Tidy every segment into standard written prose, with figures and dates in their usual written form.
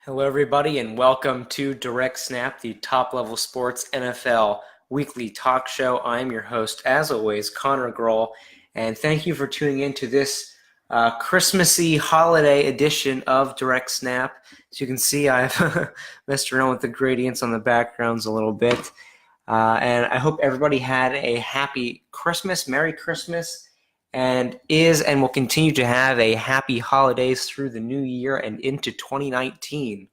Hello, everybody, and welcome to Direct Snap, the top-level sports NFL weekly talk show. I'm your host, as always, Connor Groel, and thank you for tuning in to this Christmassy holiday edition of Direct Snap. As you can see, I've messed around with the gradients on the backgrounds a little bit, and I hope everybody had a happy Christmas, Merry Christmas, and will continue to have a happy holidays through the new year and into 2019,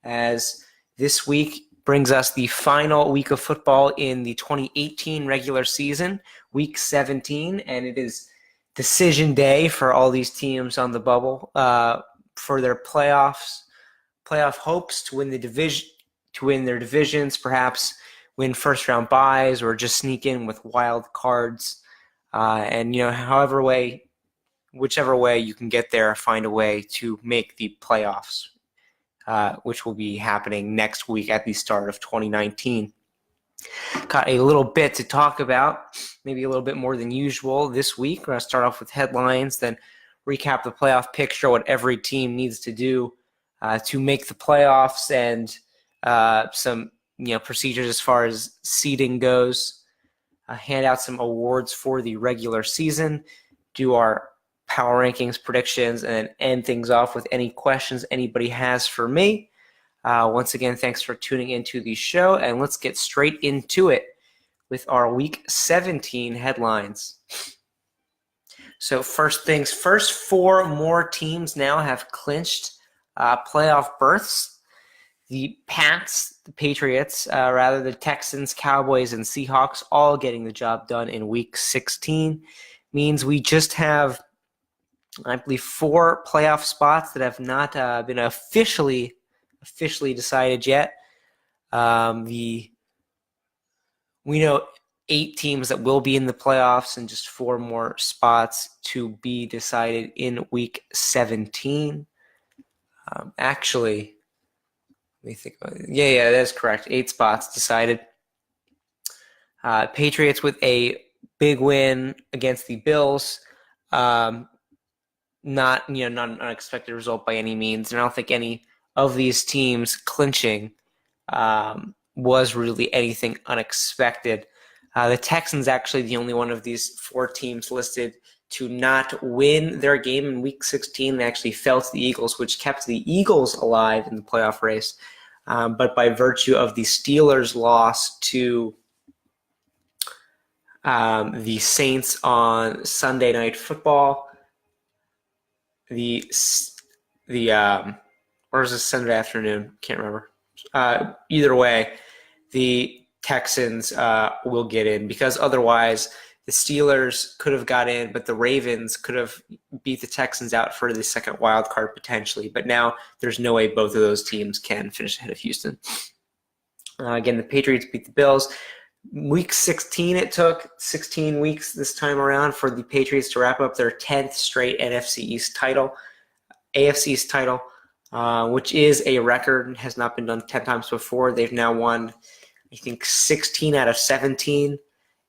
as this week brings us the final week of football in the 2018 regular season, week 17, and it is decision day for all these teams on the bubble for their playoff hopes to win their divisions, perhaps win first round byes or just sneak in with wild cards. Whichever way you can get there, find a way to make the playoffs, which will be happening next week at the start of 2019. Got a little bit to talk about, maybe a little bit more than usual this week. We're going to start off with headlines, then recap the playoff picture, what every team needs to do to make the playoffs, and some procedures as far as seeding goes. Hand out some awards for the regular season, do our power rankings, predictions, and end things off with any questions anybody has for me. Once again, thanks for tuning into the show, and let's get straight into it with our Week 17 headlines. So first things first, 4 more teams now have clinched playoff berths. The Patriots, the Texans, Cowboys, and Seahawks all getting the job done in Week 16 means we just have, I believe, 4 playoff spots that have not been officially decided yet. We know 8 teams that will be in the playoffs and just 4 more spots to be decided in Week 17. Let me think about it. Yeah, that's correct. 8 spots decided. Patriots with a big win against the Bills. Not an unexpected result by any means. And I don't think any of these teams clinching was really anything unexpected. The Texans actually the only one of these 4 teams listed to not win their game in Week 16. They actually fell to the Eagles, which kept the Eagles alive in the playoff race. But by virtue of the Steelers' loss to the Saints on Sunday Night Football, or is it Sunday afternoon? Can't remember. Either way, the Texans will get in, because otherwise the Steelers could have got in, but the Ravens could have beat the Texans out for the second wild card potentially. But now there's no way both of those teams can finish ahead of Houston. Again, the Patriots beat the Bills. Week 16, it took 16 weeks this time around for the Patriots to wrap up their 10th straight AFC East title, which is a record and has not been done 10 times before. They've now won, I think, 16 out of 17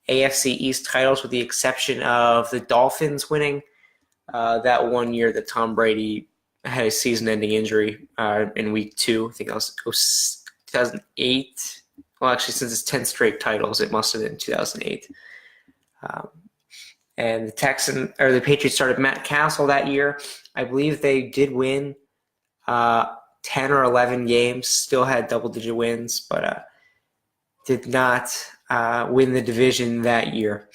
AFC East titles, with the exception of the Dolphins winning that one year that Tom Brady had a season-ending injury in Week 2. I think that was 2008. Well, actually, since it's 10 straight titles, it must have been 2008. And the Patriots started Matt Castle that year. I believe they did win 10 or 11 games, still had double-digit wins, but did not win the division that year.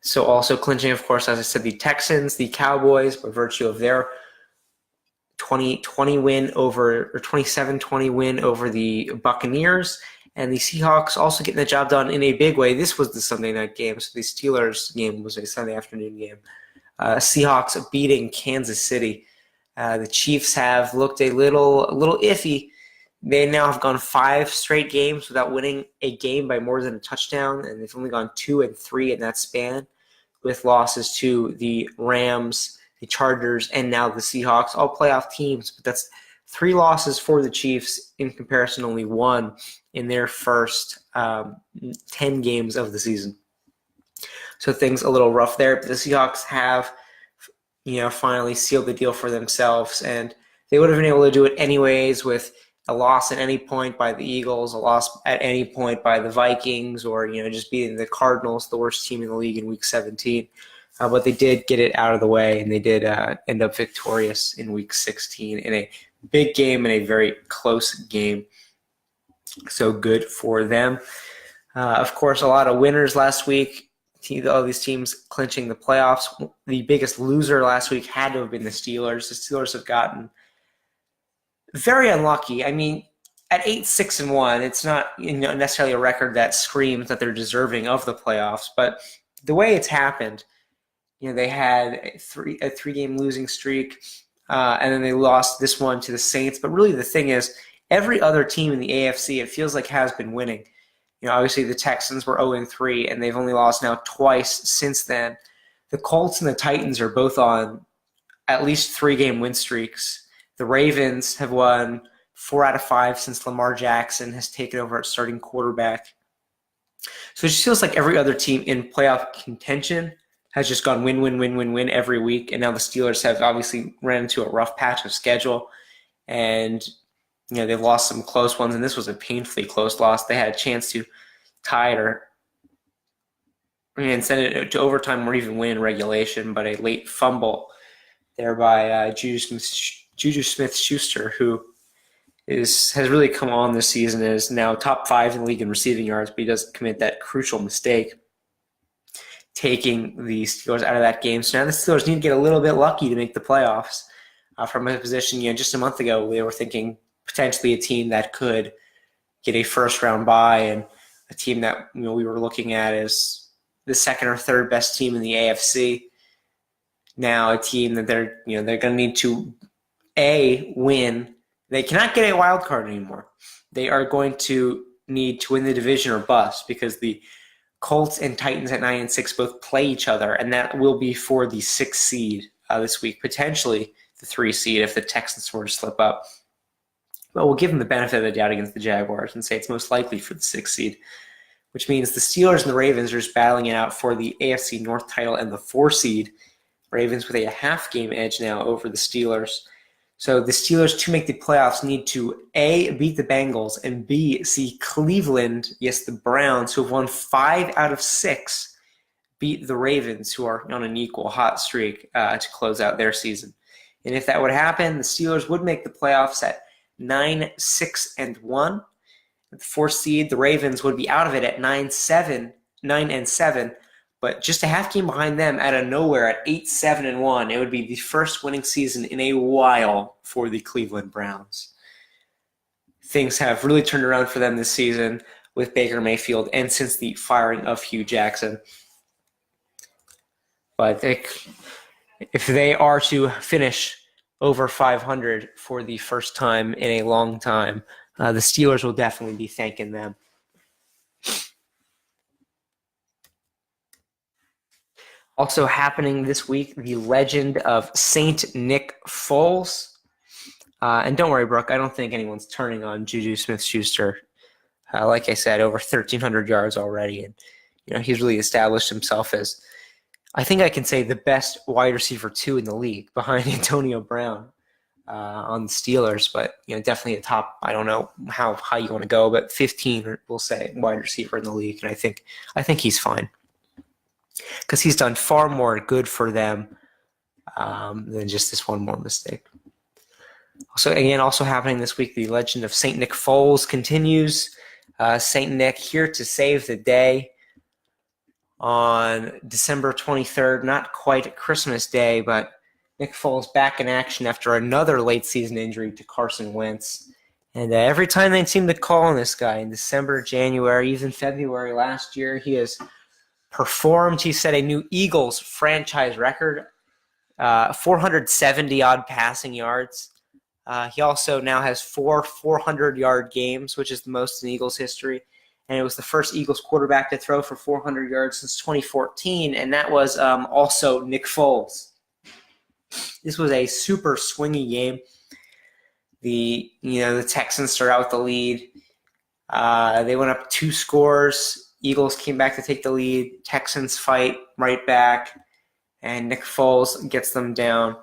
So also clinching, of course, as I said, the Texans, the Cowboys, by virtue of their 27-20 win over the Buccaneers, and the Seahawks also getting the job done in a big way. This was the Sunday night game, so the Steelers game was a Sunday afternoon game. Seahawks beating Kansas City. The Chiefs have looked a little iffy. They now have gone 5 straight games without winning a game by more than a touchdown, and they've only gone 2-3 in that span, with losses to the Rams, the Chargers, and now the Seahawks, all playoff teams. But that's 3 losses for the Chiefs in comparison, only 1 in their first 10 games of the season. So things a little rough there, but the Seahawks have finally sealed the deal for themselves, and they would have been able to do it anyways with a loss at any point by the Eagles, a loss at any point by the Vikings, or just beating the Cardinals, the worst team in the league in Week 17. But they did get it out of the way, and they did end up victorious in Week 16 in a big game and a very close game. So good for them. Of course, a lot of winners last week. All these teams clinching the playoffs. The biggest loser last week had to have been the Steelers. The Steelers have gotten very unlucky. I mean, at 8-6-1, it's not necessarily a record that screams that they're deserving of the playoffs. But the way it's happened, they had a three-game losing streak, and then they lost this one to the Saints. But really, the thing is, every other team in the AFC, it feels like, has been winning. Obviously the Texans were 0-3, and they've only lost now twice since then. The Colts and the Titans are both on at least 3-game win streaks. The Ravens have won 4 out of 5 since Lamar Jackson has taken over at starting quarterback. So it just feels like every other team in playoff contention has just gone win every week. And now the Steelers have obviously ran into a rough patch of schedule, and they've lost some close ones, and this was a painfully close loss. They had a chance to tie it and send it to overtime or even win in regulation, but a late fumble there by Juju Smith-Schuster, who has really come on this season, is now top 5 in the league in receiving yards, but he does commit that crucial mistake, taking the Steelers out of that game. So now the Steelers need to get a little bit lucky to make the playoffs. From a position, just a month ago, they were thinking potentially a team that could get a first-round bye, and a team that we were looking at as the second or third best team in the AFC. Now a team that they're going to need to win. They cannot get a wild card anymore. They are going to need to win the division or bust, because the Colts and Titans at 9-6 both play each other, and that will be for the 6th seed this week, potentially the 3 seed if the Texans were to slip up. But we'll give them the benefit of the doubt against the Jaguars and say it's most likely for the 6th seed, which means the Steelers and the Ravens are just battling it out for the AFC North title and the 4 seed. Ravens with a half-game edge now over the Steelers. So the Steelers, to make the playoffs, need to A, beat the Bengals, and B, see Cleveland, yes, the Browns, who have won 5 out of 6, beat the Ravens, who are on an equal hot streak to close out their season. And if that would happen, the Steelers would make the playoffs at 9-6-1. The 4th seed, the Ravens, would be out of it at 9-7, but just a half game behind them out of nowhere at 8-7-1. It would be the first winning season in a while for the Cleveland Browns. Things have really turned around for them this season with Baker Mayfield and since the firing of Hugh Jackson. But if they are to finish over 500 for the first time in a long time, the Steelers will definitely be thanking them. Also happening this week, the legend of Saint Nick Foles. And don't worry, Brooke, I don't think anyone's turning on Juju Smith-Schuster. Like I said, over 1,300 yards already. And, he's really established himself as, I think I can say, the best wide receiver 2 in the league behind Antonio Brown on the Steelers. But, definitely a top, I don't know how high you want to go, but 15, we'll say, wide receiver in the league. And I think he's fine, because he's done far more good for them than just this one more mistake. Also happening this week, the legend of St. Nick Foles continues. St. Nick here to save the day on December 23rd, not quite Christmas Day, but Nick Foles back in action after another late season injury to Carson Wentz. And every time they seem to call on this guy in December, January, even February last year, he has performed. He set a new Eagles franchise record, 470-odd passing yards. He also now has 4 400-yard games, which is the most in Eagles history. And it was the first Eagles quarterback to throw for 400 yards since 2014, and that was also Nick Foles. This was a super swingy game. The Texans started out with the lead. They went up 2 scores. Eagles came back to take the lead. Texans fight right back, and Nick Foles gets them down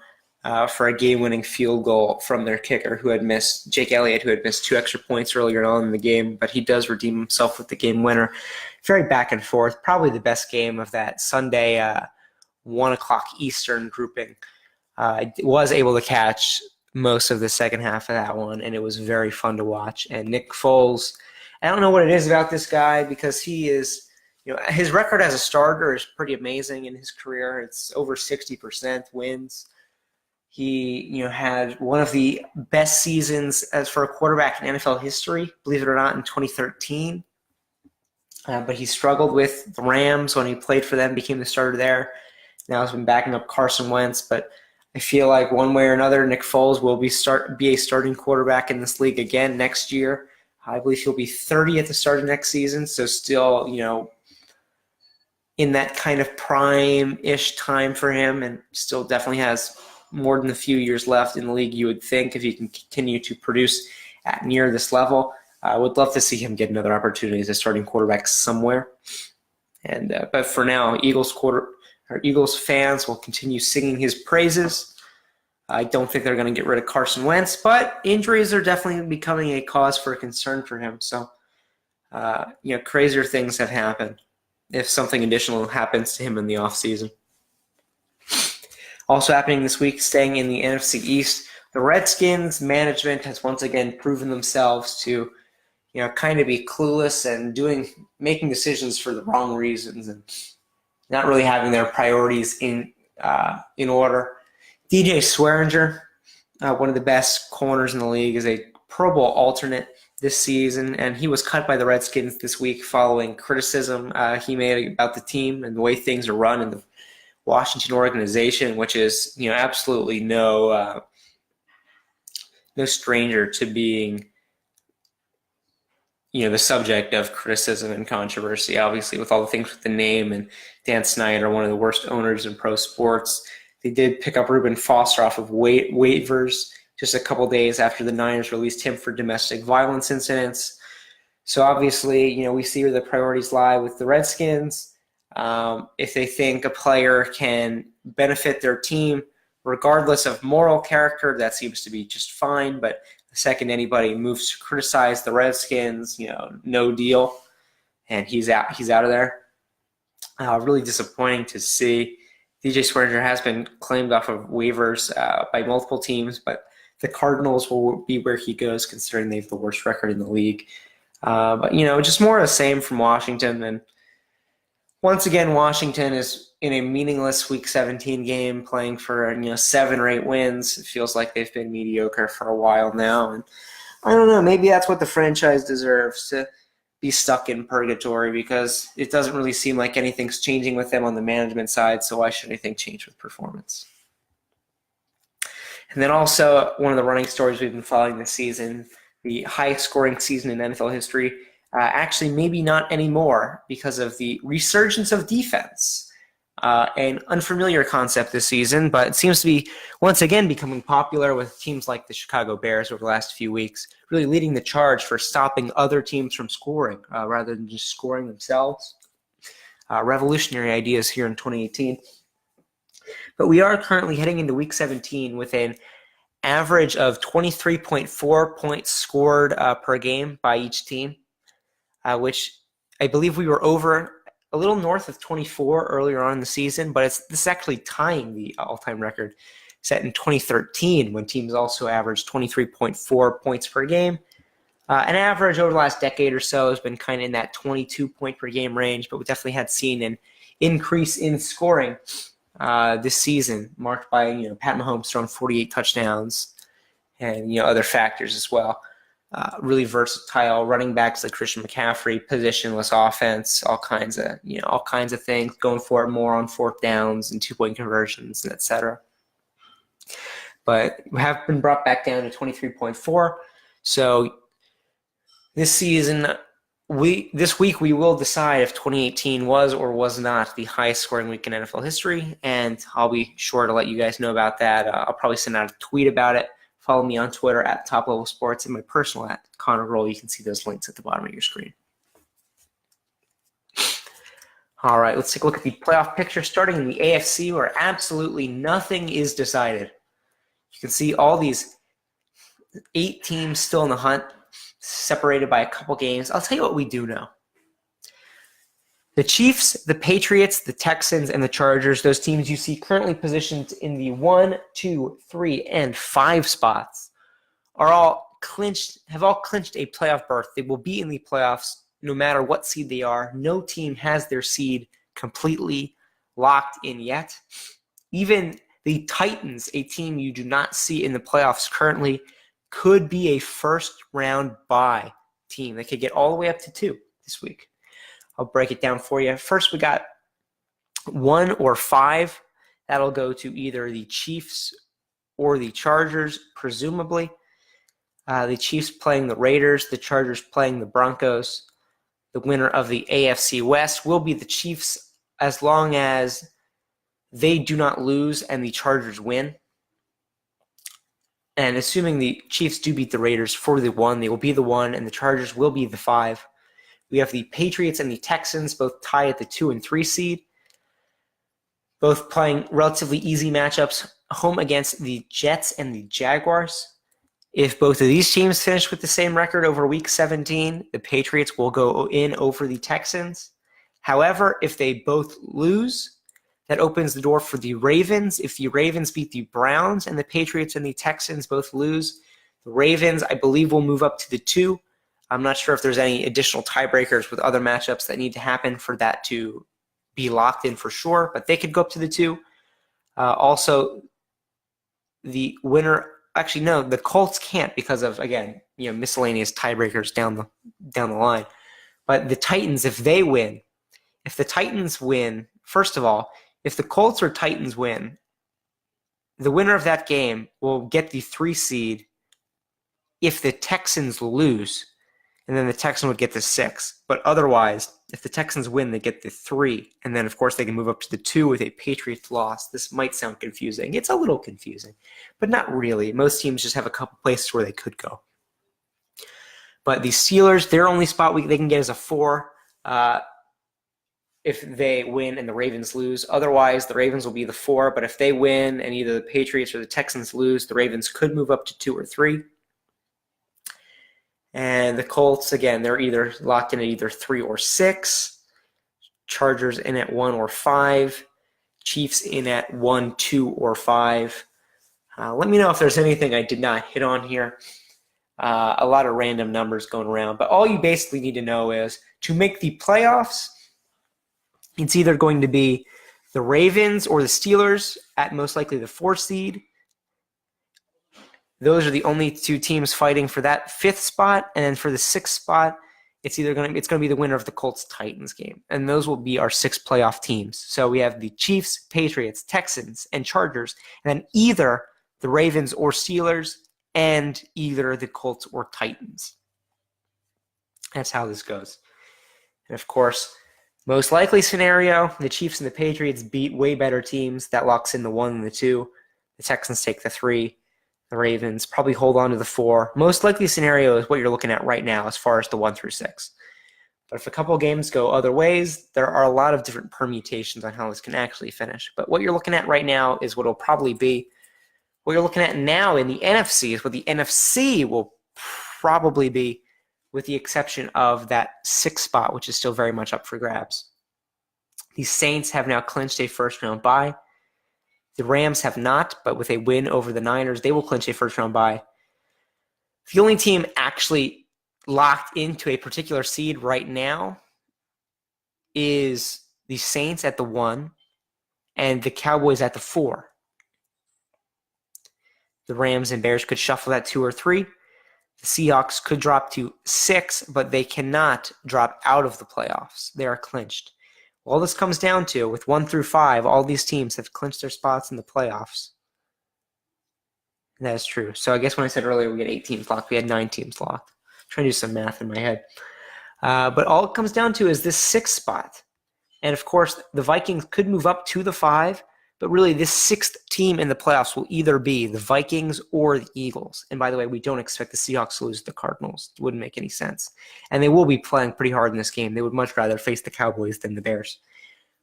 for a game-winning field goal from their kicker, Jake Elliott, who had missed 2 extra points earlier on in the game, but he does redeem himself with the game winner. Very back and forth, probably the best game of that Sunday 1 o'clock Eastern grouping. I was able to catch most of the second half of that one, and it was very fun to watch. And Nick Foles, I don't know what it is about this guy, because he is, his record as a starter is pretty amazing in his career. It's over 60% wins. He, had one of the best seasons as for a quarterback in NFL history, believe it or not, in 2013. But he struggled with the Rams when he played for them, became the starter there. Now he's been backing up Carson Wentz, but I feel like one way or another, Nick Foles will be a starting quarterback in this league again next year. I believe he'll be 30 at the start of next season, so still, in that kind of prime-ish time for him, and still definitely has more than a few years left in the league, you would think, if he can continue to produce at near this level. I would love to see him get another opportunity as a starting quarterback somewhere. But for now, Eagles fans will continue singing his praises. I don't think they're going to get rid of Carson Wentz, but injuries are definitely becoming a cause for concern for him. So, crazier things have happened if something additional happens to him in the offseason. Also happening this week, staying in the NFC East, the Redskins management has once again proven themselves to, kind of be clueless and making decisions for the wrong reasons and not really having their priorities in order. DJ Swearinger, one of the best corners in the league, is a Pro Bowl alternate this season, and he was cut by the Redskins this week following criticism he made about the team and the way things are run in the Washington organization, which is absolutely no stranger to being the subject of criticism and controversy. Obviously, with all the things with the name, and Dan Snyder, one of the worst owners in pro sports. They did pick up Reuben Foster off of waivers just a couple days after the Niners released him for domestic violence incidents. So obviously, we see where the priorities lie with the Redskins. If they think a player can benefit their team, regardless of moral character, that seems to be just fine. But the second anybody moves to criticize the Redskins, no deal, and he's out of there. Really disappointing to see. DJ Swearinger has been claimed off of waivers by multiple teams, but the Cardinals will be where he goes, considering they have the worst record in the league. But just more of the same from Washington. And once again, Washington is in a meaningless Week 17 game, playing for 7 or 8 wins. It feels like they've been mediocre for a while now, and I don't know. Maybe that's what the franchise deserves, to be stuck in purgatory, because it doesn't really seem like anything's changing with them on the management side. So why should anything change with performance? And then also, one of the running stories we've been following this season, the highest scoring season in NFL history. Actually, maybe not anymore, because of the resurgence of defense. An unfamiliar concept this season, but it seems to be once again becoming popular with teams like the Chicago Bears over the last few weeks, really leading the charge for stopping other teams from scoring rather than just scoring themselves. Revolutionary ideas here in 2018. But we are currently heading into Week 17 with an average of 23.4 points scored per game by each team, which I believe we were over a little north of 24 earlier on in the season, but this is actually tying the all-time record set in 2013, when teams also averaged 23.4 points per game. An average over the last decade or so has been kind of in that 22 point per game range, but we definitely had seen an increase in scoring this season, marked by Pat Mahomes throwing 48 touchdowns and other factors as well. Really versatile running backs like Christian McCaffrey, positionless offense, all kinds of things, going for it more on 4th downs and 2-point conversions, and etc. But we have been brought back down to 23.4. So this season, this week we will decide if 2018 was or was not the highest scoring week in NFL history, and I'll be sure to let you guys know about that. I'll probably send out a tweet about it. Follow me on Twitter at Top Level Sports, and my personal at Connor Groel. You can see those links at the bottom of your screen. All right, let's take a look at the playoff picture, starting in the AFC, where absolutely nothing is decided. You can see all these 8 teams still in the hunt, separated by a couple games. I'll tell you what we do know. The Chiefs, the Patriots, the Texans, and the Chargers, those teams you see currently positioned in the 1, 2, 3, and 5 spots, have all clinched a playoff berth. They will be in the playoffs no matter what seed they are. No team has their seed completely locked in yet. Even the Titans, a team you do not see in the playoffs currently, could be a first-round bye team. They could get all the way up to 2 this week. I'll break it down for you. First, we got 1 or 5. That'll go to either the Chiefs or the Chargers, presumably. The Chiefs playing the Raiders, the Chargers playing the Broncos. The winner of the AFC West will be the Chiefs as long as they do not lose and the Chargers win. And assuming the Chiefs do beat the Raiders for the 1, they will be the 1, and the Chargers will be the 5. We have the Patriots and the Texans both tied at the 2 and 3 seed, both playing relatively easy matchups, home against the Jets and the Jaguars. If both of these teams finish with the same record over Week 17, the Patriots will go in over the Texans. However, if they both lose, that opens the door for the Ravens. If the Ravens beat the Browns and the Patriots and the Texans both lose, the Ravens, I believe, will move up to the 2. I'm not sure if there's any additional tiebreakers with other matchups that need to happen for that to be locked in for sure, but they could go up to the 2. Also, the winner, actually no, the Colts can't because of, again, miscellaneous tiebreakers down the line. But the Titans, if the Titans win, first of all, if the Colts or Titans win, the winner of that game will get the 3 seed if the Texans lose, and then the Texans would get the 6. But otherwise, if the Texans win, they get the 3, and then, of course, they can move up to the 2 with a Patriots loss. This might sound confusing. It's a little confusing, but not really. Most teams just have a couple places where they could go. But the Steelers, their only spot they can get is a 4. If they win and the Ravens lose. Otherwise, the Ravens will be the 4, but if they win and either the Patriots or the Texans lose, the Ravens could move up to 2 or 3. And the Colts, again, they're either locked in at either 3 or 6. Chargers in at 1 or 5. Chiefs in at 1, 2, or 5. Let me know if there's anything I did not hit on here. A lot of random numbers going around, but all you basically need to know is to make the playoffs, it's either going to be the Ravens or the Steelers at most likely the 4 seed. Those are the only 2 teams fighting for that 5th spot, and then for the 6th spot, it's going to be the winner of the Colts-Titans game, and those will be our 6 playoff teams. So we have the Chiefs, Patriots, Texans, and Chargers, and then either the Ravens or Steelers, and either the Colts or Titans. That's how this goes. And of course, most likely scenario, the Chiefs and the Patriots beat way better teams. That locks in the 1 and the 2. The Texans take the 3. The Ravens probably hold on to the 4. Most likely scenario is what you're looking at right now as far as the 1 through 6. But if a couple of games go other ways, there are a lot of different permutations on how this can actually finish. But what you're looking at right now is what it'll probably be. What you're looking at now in the NFC is what the NFC will probably be, with the exception of that 6th spot, which is still very much up for grabs. The Saints have now clinched a first-round bye. The Rams have not, but with a win over the Niners, they will clinch a first-round bye. The only team actually locked into a particular seed right now is the Saints at the 1 and the Cowboys at the 4. The Rams and Bears could shuffle that 2 or 3. The Seahawks could drop to 6, but they cannot drop out of the playoffs. They are clinched. All this comes down to, with 1 through 5, all these teams have clinched their spots in the playoffs. And that is true. So I guess when I said earlier we had 8 teams locked, we had 9 teams locked. I'm trying to do some math in my head. But all it comes down to is this 6th spot. And of course, the Vikings could move up to the 5, but really this 6th team in the playoffs will either be the Vikings or the Eagles. And by the way, we don't expect the Seahawks to lose to the Cardinals. It wouldn't make any sense. And they will be playing pretty hard in this game. They would much rather face the Cowboys than the Bears.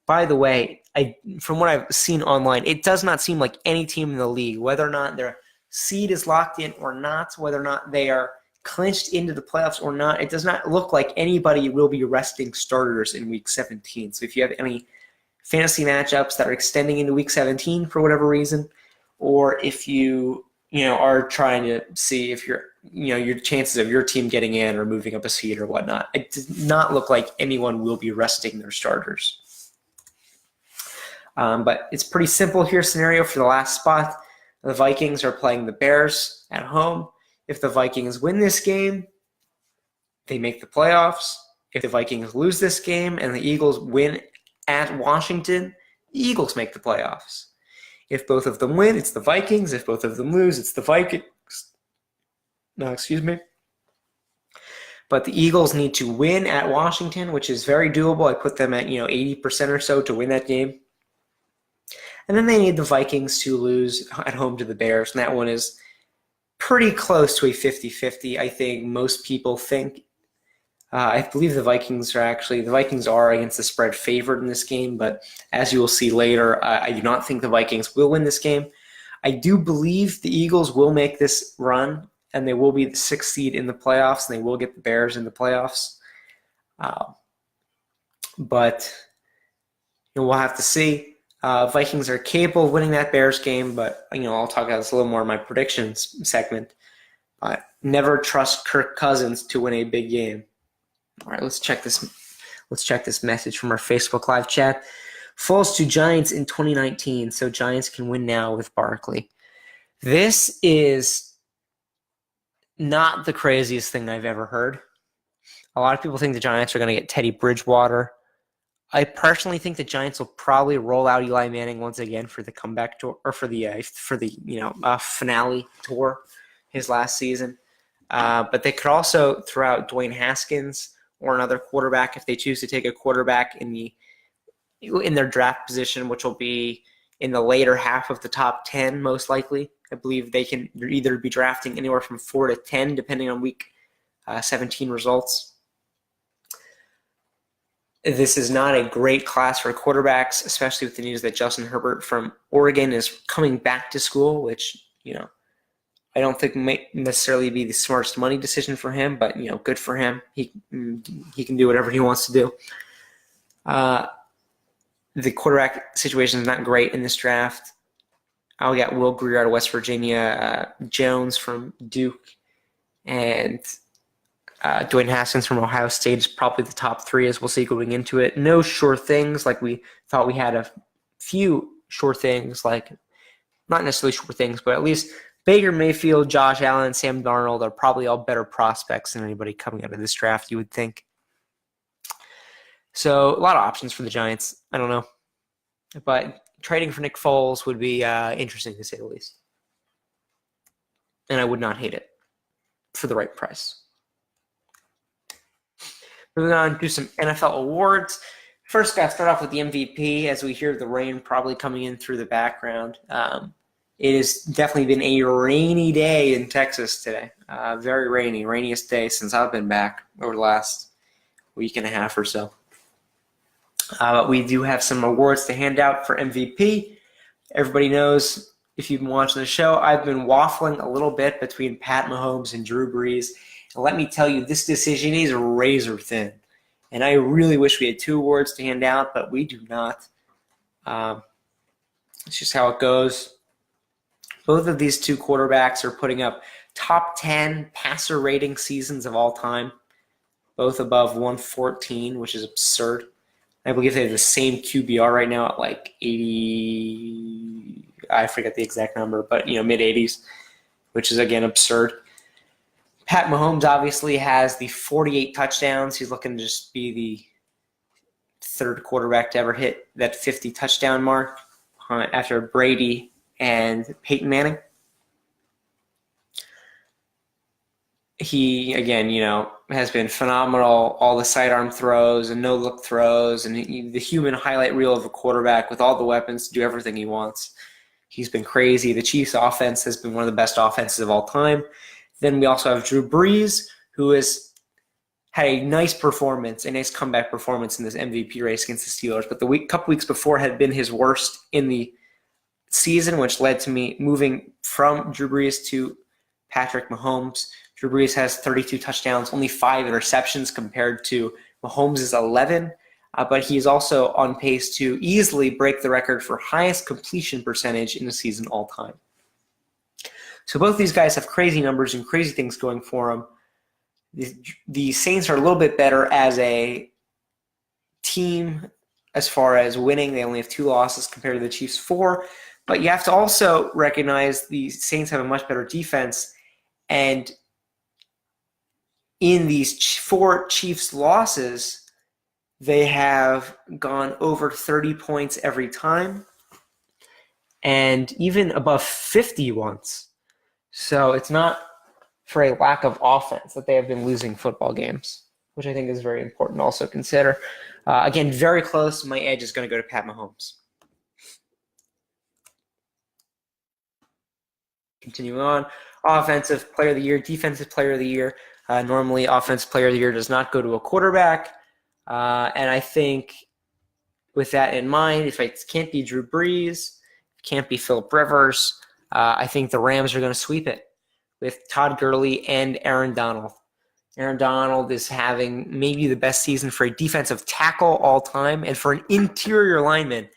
By the way, from what I've seen online, it does not seem like any team in the league, whether or not they're seed is locked in or not, whether or not they are clinched into the playoffs or not, it does not look like anybody will be resting starters in Week 17. So if you have any fantasy matchups that are extending into Week 17 for whatever reason, or if you are trying to see if your chances of your team getting in or moving up a seed or whatnot, it does not look like anyone will be resting their starters. But it's pretty simple here scenario for the last spot. The Vikings are playing the Bears at home. If the Vikings win this game, they make the playoffs. If the Vikings lose this game and the Eagles win at Washington, the Eagles make the playoffs. If both of them win, it's the Vikings. If both of them lose, it's the Vikings. No, excuse me. But the Eagles need to win at Washington, which is very doable. I put them at 80% or so to win that game. And then they need the Vikings to lose at home to the Bears, and that one is pretty close to a 50-50, I think most people think. I believe the Vikings are against the spread favored in this game, but as you will see later, I do not think the Vikings will win this game. I do believe the Eagles will make this run, and they will be the 6th seed in the playoffs, and they will get the Bears in the playoffs. But we'll have to see. Vikings are capable of winning that Bears game, but I'll talk about this a little more in my predictions segment. But never trust Kirk Cousins to win a big game. All right, let's check this message from our Facebook Live chat. Falls to Giants in 2019, so Giants can win now with Barkley. This is not the craziest thing I've ever heard. A lot of people think the Giants are going to get Teddy Bridgewater. I personally think the Giants will probably roll out Eli Manning once again for the comeback tour, or for the finale tour, his last season. But they could also throw out Dwayne Haskins or another quarterback if they choose to take a quarterback in their draft position, which will be in the later half of the top 10 most likely. I believe they can either be drafting anywhere from 4 to 10 depending on week 17 results. This is not a great class for quarterbacks, especially with the news that Justin Herbert from Oregon is coming back to school, which, I don't think may necessarily be the smartest money decision for him, but, good for him. He can do whatever he wants to do. The quarterback situation is not great in this draft. I'll get Will Grier out of West Virginia, Jones from Duke, and Dwayne Haskins from Ohio State is probably the top 3, as we'll see going into it. No sure things, like we thought we had a few sure things, like not necessarily sure things, but at least Baker Mayfield, Josh Allen, Sam Darnold are probably all better prospects than anybody coming out of this draft, you would think. So a lot of options for the Giants. I don't know. But trading for Nick Foles would be interesting to say the least. And I would not hate it for the right price. Moving on to some NFL awards. First, got to start off with the MVP as we hear the rain probably coming in through the background. It has definitely been a rainy day in Texas today. Very rainy, rainiest day since I've been back over the last week and a half or so. But we do have some awards to hand out for MVP. Everybody knows, if you've been watching the show, I've been waffling a little bit between Pat Mahomes and Drew Brees. And let me tell you, this decision is razor thin. And I really wish we had 2 awards to hand out, but we do not. It's just how it goes. Both of these 2 quarterbacks are putting up top 10 passer rating seasons of all time, both above 114, which is absurd. I believe they have the same QBR right now at like 80. I forget the exact number, but mid-80s, which is again absurd. Pat Mahomes obviously has the 48 touchdowns. He's looking to just be the 3rd quarterback to ever hit that 50 touchdown mark after Brady and Peyton Manning. He, again, has been phenomenal. All the sidearm throws and no-look throws and the human highlight reel of a quarterback with all the weapons to do everything he wants. He's been crazy. The Chiefs' offense has been one of the best offenses of all time. Then we also have Drew Brees, who has had a nice performance, a nice comeback performance in this MVP race against the Steelers. But the couple weeks before had been his worst in the season, which led to me moving from Drew Brees to Patrick Mahomes. Drew Brees has 32 touchdowns, only 5 interceptions compared to Mahomes' 11. But he is also on pace to easily break the record for highest completion percentage in a season all time. So both these guys have crazy numbers and crazy things going for them. The Saints are a little bit better as a team as far as winning. They only have 2 losses compared to the Chiefs' 4. But you have to also recognize the Saints have a much better defense. And in these 4 Chiefs losses, they have gone over 30 points every time and even above 50 once. So it's not for a lack of offense that they have been losing football games, which I think is very important to also consider. Again, very close. My edge is going to go to Pat Mahomes. Continuing on, offensive player of the year, defensive player of the year. Normally, offensive player of the year does not go to a quarterback. And I think with that in mind, if it can't be Drew Brees, can't be Phillip Rivers, I think the Rams are going to sweep it with Todd Gurley and Aaron Donald. Aaron Donald is having maybe the best season for a defensive tackle all time, and for an interior lineman,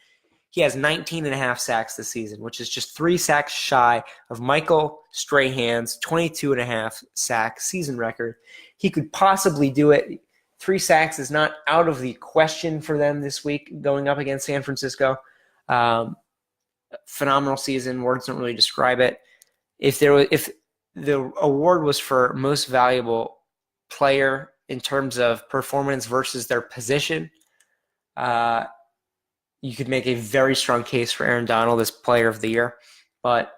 he has 19.5 sacks this season, which is just 3 sacks shy of Michael Strahan's 22.5 sack season record. He could possibly do it. 3 sacks is not out of the question for them this week going up against San Francisco. Phenomenal season. Words don't really describe it. If the award was for most valuable player in terms of performance versus their position, you could make a very strong case for Aaron Donald as player of the year. But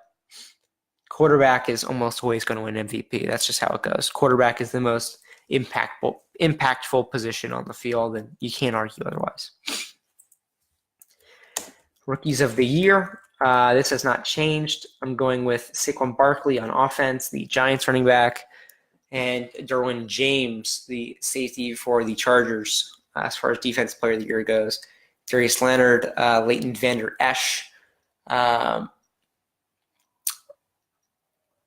quarterback is almost always going to win MVP. That's just how it goes. Quarterback is the most impactful position on the field, and you can't argue otherwise. Rookies of the year. This has not changed. I'm going with Saquon Barkley on offense, the Giants running back, and Derwin James, the safety for the Chargers. As far as defense player of the year goes, Darius Leonard, Leighton Vander Esch, the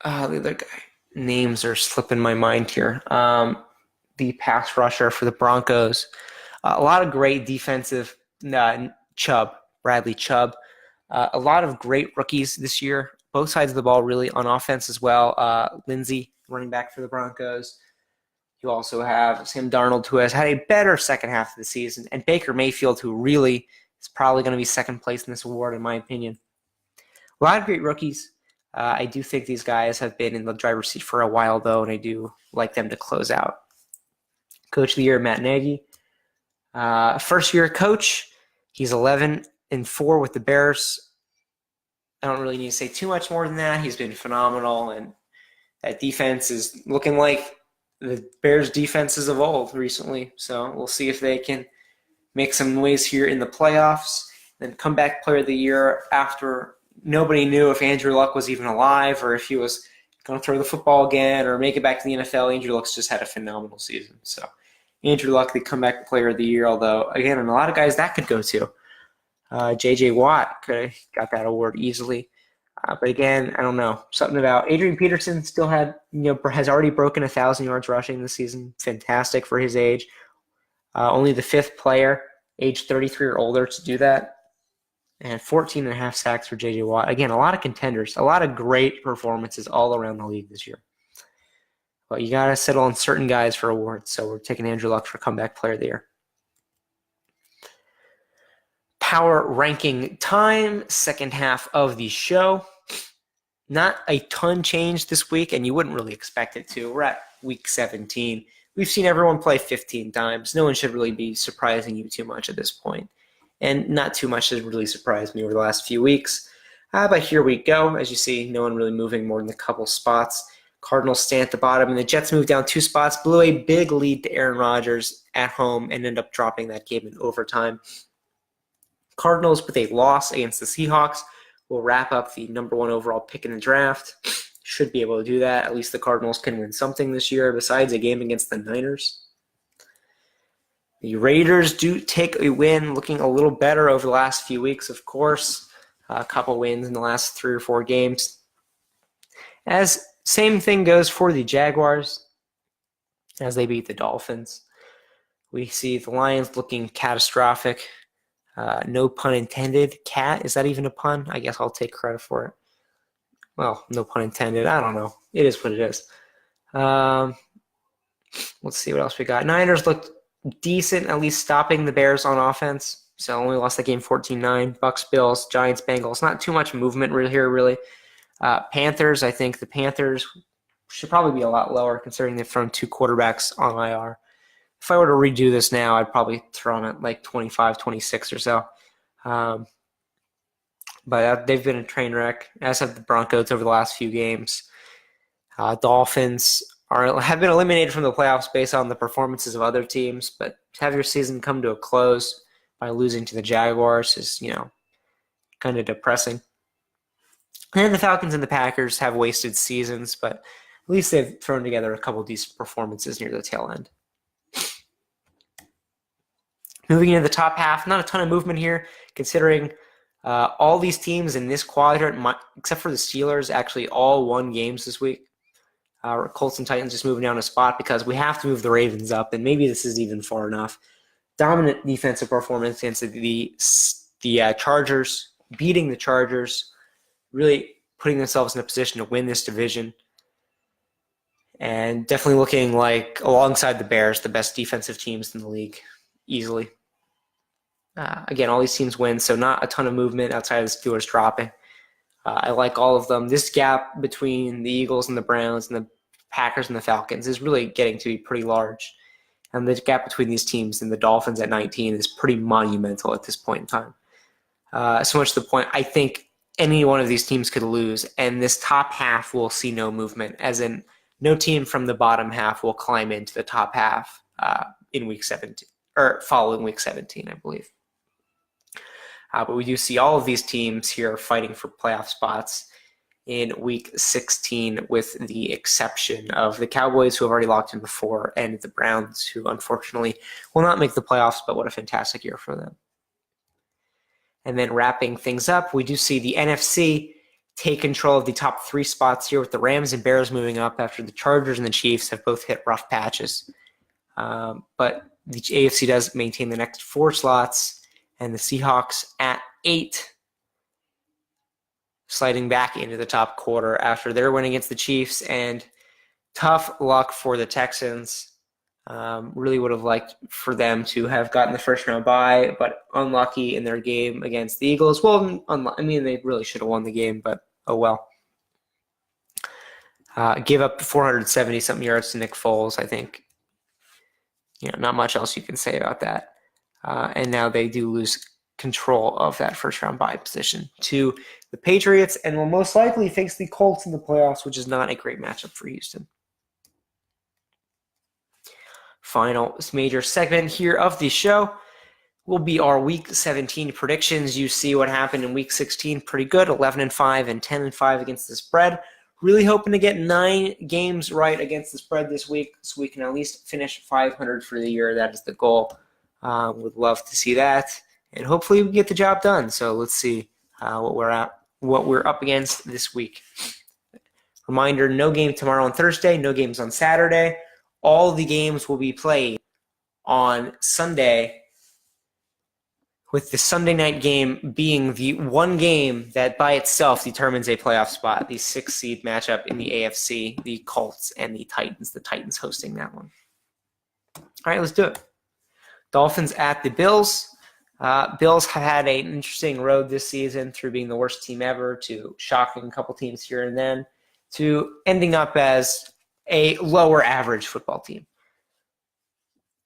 other guy. Names are slipping my mind here. The pass rusher for the Broncos. A lot of great defensive Bradley Chubb. A lot of great rookies this year. Both sides of the ball really on offense as well. Lindsey, running back for the Broncos. You also have Sam Darnold, who has had a better second half of the season, and Baker Mayfield, who really is probably going to be second place in this award, in my opinion. A lot of great rookies. I do think these guys have been in the driver's seat for a while, though, and I do like them to close out. Coach of the year, Matt Nagy. First-year coach. He's 11-4 with the Bears. I don't really need to say too much more than that. He's been phenomenal, and that defense is looking like the Bears' defenses of old recently. So we'll see if they can make some noise here in the playoffs. Then comeback player of the year after nobody knew if Andrew Luck was even alive or if he was going to throw the football again or make it back to the NFL. Andrew Luck's just had a phenomenal season. So Andrew Luck, the comeback player of the year, although, again, and a lot of guys that could go to. J.J. Watt could have got that award easily. But again, I don't know. Something about Adrian Peterson still has already broken 1,000 yards rushing this season. Fantastic for his age. Only the 5th player, age 33 or older, to do that. And 14.5 sacks for J.J. Watt. Again, a lot of contenders. A lot of great performances all around the league this year. But you got to settle on certain guys for awards. So we're taking Andrew Luck for comeback player of the year. Power ranking time, second half of the show. Not a ton changed this week, and you wouldn't really expect it to. We're at week 17. We've seen everyone play 15 times. No one should really be surprising you too much at this point. And not too much has really surprised me over the last few weeks. But here we go. As you see, no one really moving more than a couple spots. Cardinals stay at the bottom, and the Jets moved down 2 spots, blew a big lead to Aaron Rodgers at home, and ended up dropping that game in overtime. Cardinals with a loss against the Seahawks will wrap up the number 1 overall pick in the draft. Should be able to do that. At least the Cardinals can win something this year besides a game against the Niners. The Raiders do take a win, looking a little better over the last few weeks, of course. a couple wins in the last 3 or 4 games. As same thing goes for the Jaguars as they beat the Dolphins. We see the Lions looking catastrophic. No pun intended. Cat, is that even a pun? I guess I'll take credit for it. Well, no pun intended. I don't know. It is what it is. Let's see what else we got. Niners looked decent, at least stopping the Bears on offense. So only lost that game 14-9. Bucks, Bills, Giants, Bengals. Not too much movement here, really. Panthers, I think the Panthers should probably be a lot lower considering they've thrown 2 quarterbacks on IR. If I were to redo this now, I'd probably throw them at like 25, 26 or so. But they've been a train wreck, as have the Broncos over the last few games. Dolphins have been eliminated from the playoffs based on the performances of other teams, but to have your season come to a close by losing to the Jaguars is, kind of depressing. And the Falcons and the Packers have wasted seasons, but at least they've thrown together a couple decent performances near the tail end. Moving into the top half, not a ton of movement here, considering all these teams in this quadrant, except for the Steelers, actually all won games this week. Colts and Titans just moving down a spot because we have to move the Ravens up, and maybe this is even far enough. Dominant defensive performance against the Chargers, beating the Chargers, really putting themselves in a position to win this division, and definitely looking like, alongside the Bears, the best defensive teams in the league, easily. Again, all these teams win, so not a ton of movement outside of the Steelers dropping. I like all of them. This gap between the Eagles and the Browns and the Packers and the Falcons is really getting to be pretty large. And the gap between these teams and the Dolphins at 19 is pretty monumental at this point in time. So much to the point, I think any one of these teams could lose, and this top half will see no movement, as in no team from the bottom half will climb into the top half in Week 17, or following Week 17, I believe. But we do see all of these teams here fighting for playoff spots in Week 16, with the exception of the Cowboys, who have already locked in before, and the Browns, who unfortunately will not make the playoffs, but what a fantastic year for them. And then wrapping things up, we do see the NFC take control of the top 3 spots here, with the Rams and Bears moving up after the Chargers and the Chiefs have both hit rough patches. But the AFC does maintain the next 4 slots, and the Seahawks at 8, sliding back into the top quarter after their win against the Chiefs, and tough luck for the Texans. Really would have liked for them to have gotten the first round bye, but unlucky in their game against the Eagles. Well, they really should have won the game, but oh well. Give up 470-something yards to Nick Foles. I think, not much else you can say about that. And now they do lose control of that first round bye position to the Patriots, and will most likely face the Colts in the playoffs, which is not a great matchup for Houston. Final major segment here of the show will be our Week 17 predictions. You see what happened in Week 16, pretty good, 11-5 and 10-5 against the spread. Really hoping to get 9 games right against the spread this week, so we can at least finish 500 for the year. That is the goal. Would love to see that, and hopefully we get the job done. So let's see what we're up against this week. Reminder: no game tomorrow on Thursday, no games on Saturday. All the games will be played on Sunday, with the Sunday night game being the one game that by itself determines a playoff spot, the 6th seed matchup in the AFC, the Colts and the Titans hosting that one. All right, let's do it. Dolphins at the Bills. Bills have had an interesting road this season, through being the worst team ever to shocking a couple teams here and then to ending up as a lower average football team.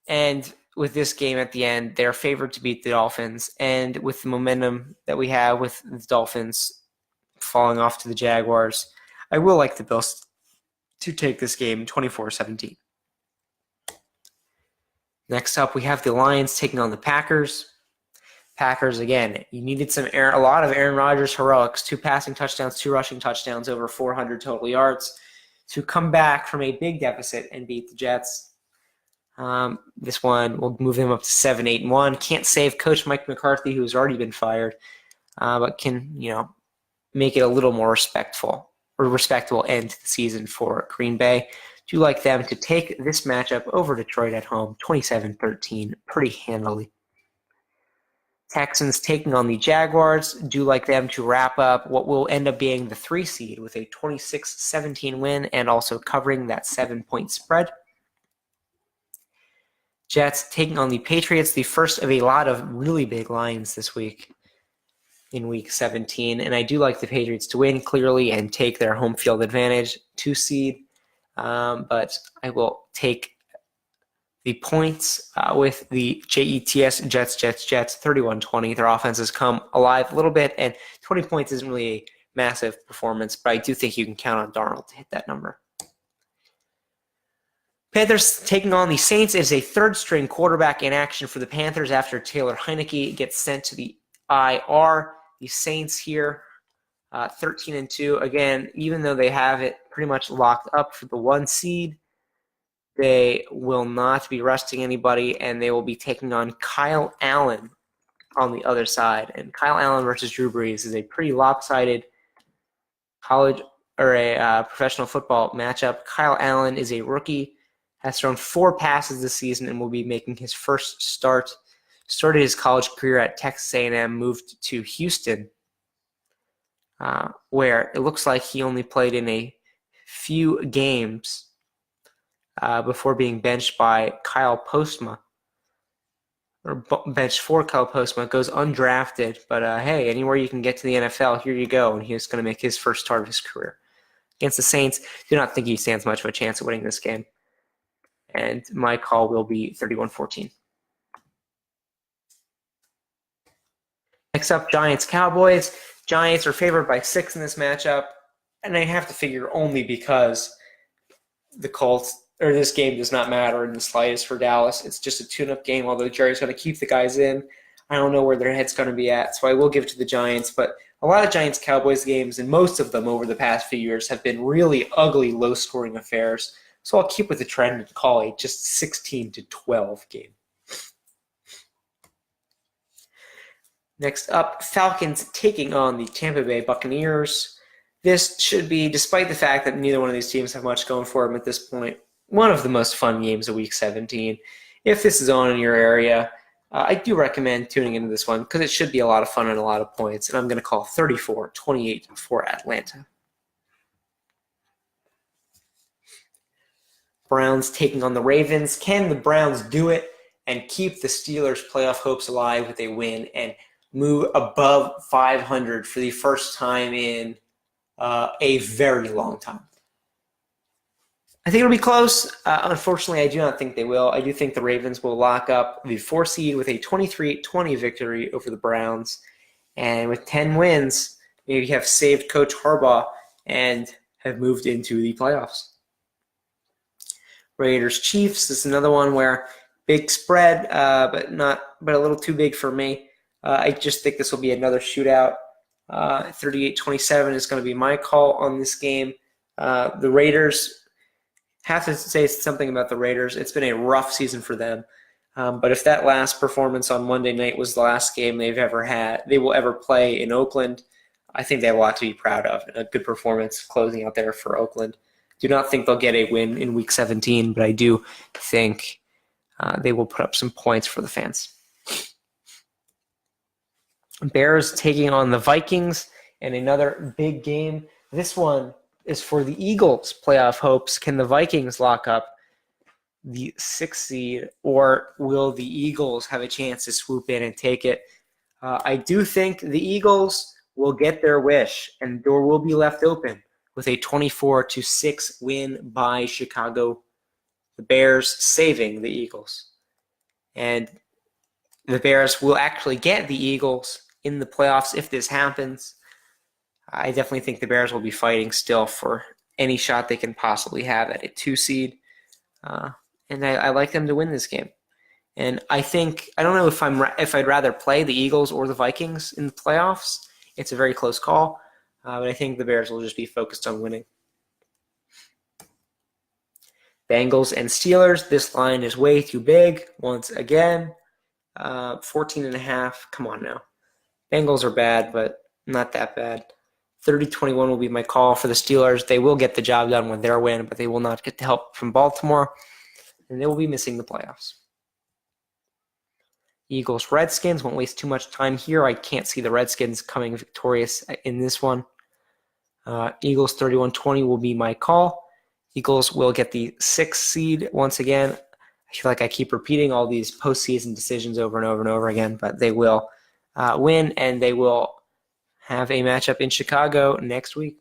And with this game at the end, they're favored to beat the Dolphins. And with the momentum that we have with the Dolphins falling off to the Jaguars, I will like the Bills to take this game 24-17. Next up, we have the Lions taking on the Packers. Packers, again, you needed a lot of Aaron Rodgers heroics, 2 passing touchdowns, 2 rushing touchdowns, over 400 total yards, to come back from a big deficit and beat the Jets. This one will move them up to 7-8-1. Can't save Coach Mike McCarthy, who's already been fired. but can, make it a little more respectable end to the season for Green Bay. Do like them to take this matchup over Detroit at home, 27-13, pretty handily. Texans taking on the Jaguars. Do like them to wrap up what will end up being the 3 seed with a 26-17 win and also covering that 7-point spread. Jets taking on the Patriots, the first of a lot of really big lines this week in Week 17. And I do like the Patriots to win clearly and take their home field advantage, 2 seed. But I will take the points with the Jets, 31-20. Their offense has come alive a little bit, and 20 points isn't really a massive performance, but I do think you can count on Darnold to hit that number. Panthers taking on the Saints is a third-string quarterback in action for the Panthers after Taylor Heinicke gets sent to the IR. The Saints here, 13-2. Again, even though they have it pretty much locked up for the 1 seed, they will not be resting anybody, and they will be taking on Kyle Allen on the other side. And Kyle Allen versus Drew Brees is a pretty lopsided college or a professional football matchup. Kyle Allen is a rookie, has thrown 4 passes this season, and will be making his first start. Started his college career at Texas A&M, moved to Houston, where it looks like he only played in a few games before being benched by Kyle Postma, or benched for Kyle Postma, goes undrafted. But hey, anywhere you can get to the NFL, here you go. And he's going to make his first start of his career. Against the Saints, do not think he stands much of a chance of winning this game. And my call will be 31-14. Next up, Giants-Cowboys. Giants are favored by 6 in this matchup. And I have to figure only because the Colts, or this game does not matter in the slightest for Dallas. It's just a tune-up game, although Jerry's going to keep the guys in. I don't know where their head's going to be at, so I will give it to the Giants. But a lot of Giants-Cowboys games, and most of them over the past few years, have been really ugly, low-scoring affairs. So I'll keep with the trend and call a just 16-12 game. Next up, Falcons taking on the Tampa Bay Buccaneers. This should be, despite the fact that neither one of these teams have much going for them at this point, one of the most fun games of Week 17. If this is on in your area, I do recommend tuning into this one because it should be a lot of fun and a lot of points. And I'm going to call 34-28 for Atlanta. Browns taking on the Ravens. Can the Browns do it and keep the Steelers' playoff hopes alive with a win and move above 500 for the first time in a very long time? I think it'll be close. Unfortunately, I do not think they will. I do think the Ravens will lock up the 4 seed with a 23-20 victory over the Browns. And with 10 wins, maybe have saved Coach Harbaugh and have moved into the playoffs. Raiders-Chiefs is another one where big spread, but a little too big for me. I just think this will be another shootout. 38-27 is going to be my call on this game. The Raiders, have to say something about the Raiders. It's been a rough season for them. But if that last performance on Monday night was the last game they will ever play in Oakland, I think they have a lot to be proud of, and a good performance closing out there for Oakland. Do not think they'll get a win in Week 17, but I do think they will put up some points for the fans. Bears taking on the Vikings in another big game. This one is for the Eagles' playoff hopes. Can the Vikings lock up the 6th seed, or will the Eagles have a chance to swoop in and take it? I do think the Eagles will get their wish, and the door will be left open with a 24-6 win by Chicago. The Bears saving the Eagles. And the Bears will actually get the Eagles in the playoffs if this happens. I definitely think the Bears will be fighting still for any shot they can possibly have at a 2 seed. And I like them to win this game. And I don't know if I'd rather play the Eagles or the Vikings in the playoffs. It's a very close call. But I think the Bears will just be focused on winning. Bengals and Steelers. This line is way too big once again. 14.5. Come on now. Bengals are bad, but not that bad. 30-21 will be my call for the Steelers. They will get the job done with their win, but they will not get the help from Baltimore, and they will be missing the playoffs. Eagles, Redskins, won't waste too much time here. I can't see the Redskins coming victorious in this one. Eagles 31-20 will be my call. Eagles will get the 6th seed once again. I feel like I keep repeating all these postseason decisions over and over and over again, but they will win, and they will have a matchup in Chicago next week.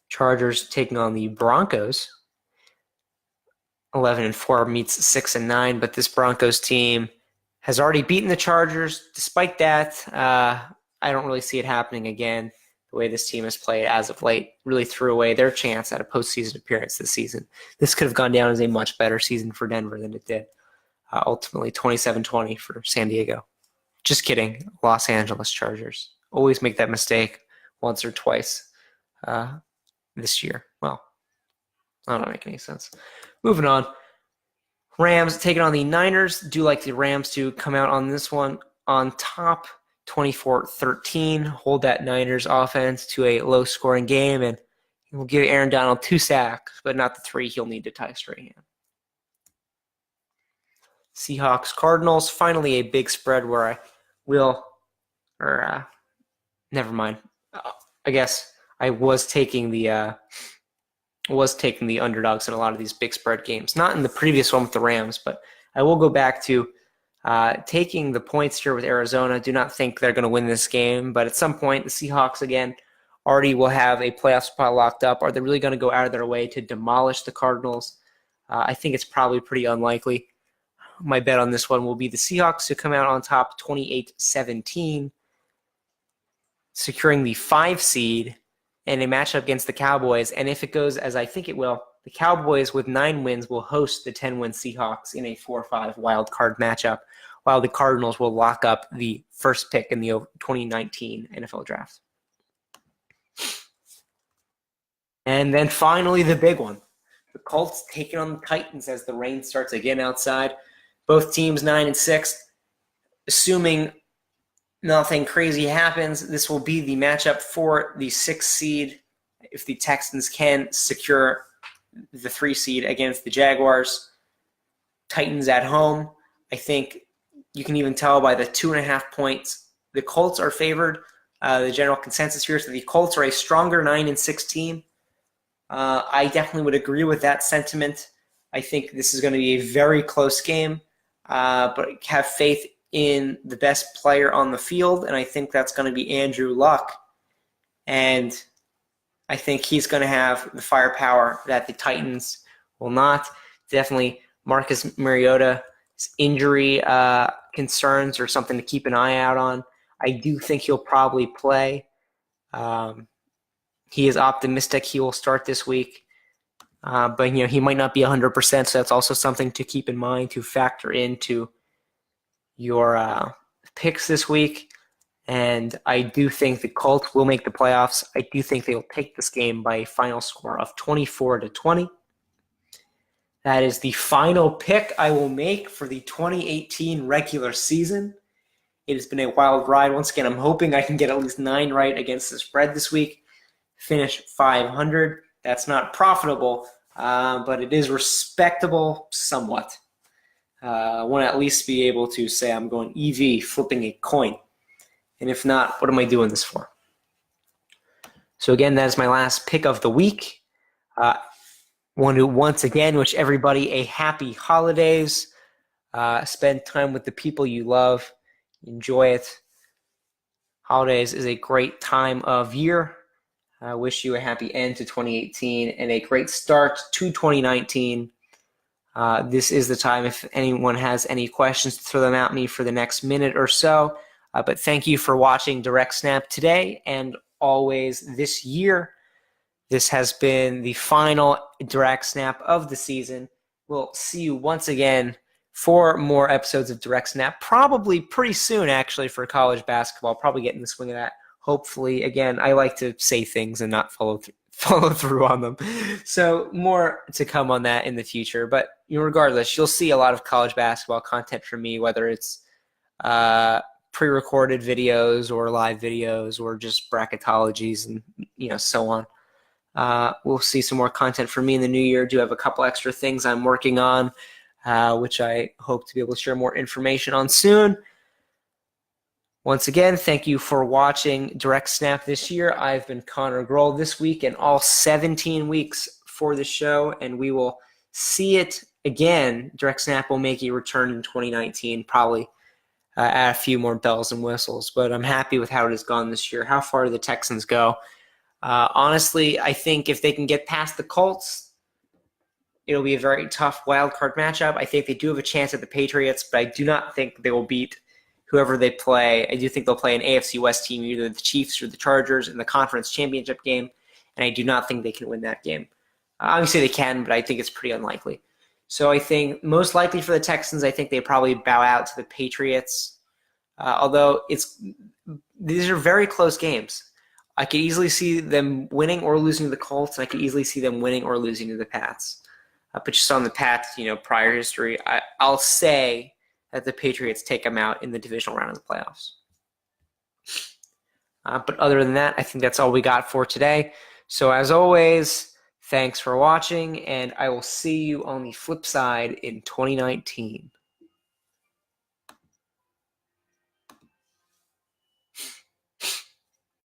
Chargers taking on the Broncos. 11-4 meets 6-9, but this Broncos team has already beaten the Chargers. Despite that, I don't really see it happening again. The way this team has played as of late really threw away their chance at a postseason appearance this season. This could have gone down as a much better season for Denver than it did. Ultimately, 27-20 for San Diego. Just kidding, Los Angeles Chargers. Always make that mistake once or twice this year. Well, that don't make any sense. Moving on. Rams taking on the Niners. Do like the Rams to come out on this one on top, 24-13. Hold that Niners offense to a low-scoring game, and we'll give Aaron Donald 2 sacks, but not the 3 he'll need to tie Strahan. Seahawks, Cardinals. Finally a big spread where I will, never mind. I guess I was taking the underdogs in a lot of these big spread games. Not in the previous one with the Rams, but I will go back to taking the points here with Arizona. Do not think they're going to win this game, but at some point the Seahawks again already will have a playoff spot locked up. Are they really going to go out of their way to demolish the Cardinals? I think it's probably pretty unlikely. My bet on this one will be the Seahawks to come out on top 28-17, securing the 5 seed in a matchup against the Cowboys. And if it goes as I think it will, the Cowboys with 9 wins will host the 10-win Seahawks in a 4-5 wild card matchup, while the Cardinals will lock up the first pick in the 2019 NFL Draft. And then finally the big one. The Colts taking on the Titans as the rain starts again outside. Both teams 9-6. Assuming nothing crazy happens, this will be the matchup for the 6th seed if the Texans can secure the 3 seed against the Jaguars. Titans at home. I think you can even tell by the 2.5 points. The Colts are favored. The general consensus here is that the Colts are a stronger 9-6 team. I definitely would agree with that sentiment. I think this is going to be a very close game, but have faith in the best player on the field, and I think that's going to be Andrew Luck. And I think he's going to have the firepower that the Titans will not. Definitely Marcus Mariota's injury concerns are something to keep an eye out on. I do think he'll probably play. He is optimistic he will start this week. But he might not be 100%, so that's also something to keep in mind to factor into your picks this week. And I do think the Colts will make the playoffs. I do think they will take this game by a final score of 24-20. That is the final pick I will make for the 2018 regular season. It has been a wild ride. Once again, I'm hoping I can get at least 9 right against the spread this week. Finish 500. That's not profitable, but it is respectable somewhat. I want to at least be able to say I'm going EV, flipping a coin. And if not, what am I doing this for? So again, that is my last pick of the week. Want to once again wish everybody a happy holidays. Spend time with the people you love. Enjoy it. Holidays is a great time of year. I wish you a happy end to 2018 and a great start to 2019. This is the time if anyone has any questions to throw them at me for the next minute or so. But thank you for watching Direct Snap today and always this year. This has been the final Direct Snap of the season. We'll see you once again for more episodes of Direct Snap, probably pretty soon actually for college basketball. Probably getting the swing of that. Hopefully, again, I like to say things and not follow through on them. So more to come on that in the future. But regardless, you'll see a lot of college basketball content from me, whether it's pre-recorded videos or live videos or just bracketologies and so on. We'll see some more content from me in the new year. Do have a couple extra things I'm working on, which I hope to be able to share more information on soon. Once again, thank you for watching Direct Snap this year. I've been Connor Groel this week and all 17 weeks for the show, and we will see it again. Direct Snap will make a return in 2019, probably add a few more bells and whistles, but I'm happy with how it has gone this year. How far do the Texans go? Honestly, I think if they can get past the Colts, it'll be a very tough wild card matchup. I think they do have a chance at the Patriots, but I do not think they will beat whoever they play. I do think they'll play an AFC West team, either the Chiefs or the Chargers, in the conference championship game, and I do not think they can win that game. Obviously they can, but I think it's pretty unlikely. So I think most likely for the Texans, I think they probably bow out to the Patriots. Although these are very close games. I could easily see them winning or losing to the Colts, and I could easily see them winning or losing to the Pats. But just on the Pats, prior history, I'll say that the Patriots take them out in the divisional round of the playoffs. But other than that, I think that's all we got for today. So as always, thanks for watching, and I will see you on the flip side in 2019.